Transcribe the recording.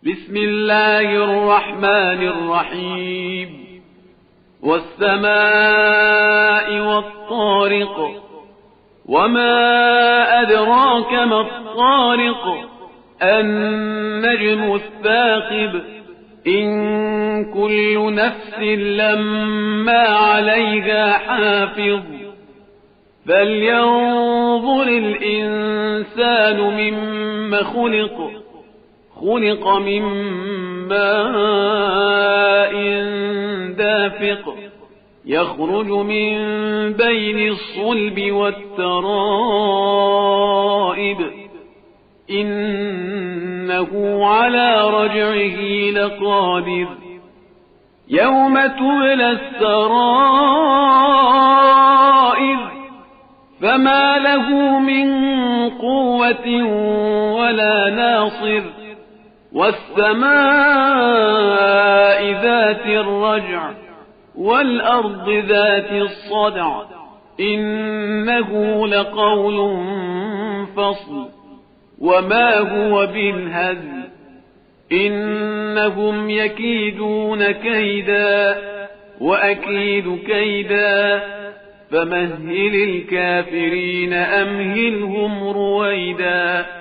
بسم الله الرحمن الرحيم والسماء والطارق وما أدراك ما الطارق النجم الثاقب إن كل نفس لما عليها حافظ فلينظر الإنسان مما خلق من ماء دافق يخرج من بين الصلب والترائب إنه على رجعه لقادر يوم تبلى السرائر فما له من قوة ولا ناصر والسماء ذات الرجع والأرض ذات الصدع إنه لقول فصل وما هو بالهزل إنهم يكيدون كيدا وأكيد كيدا فمهل الكافرين أمهلهم رويدا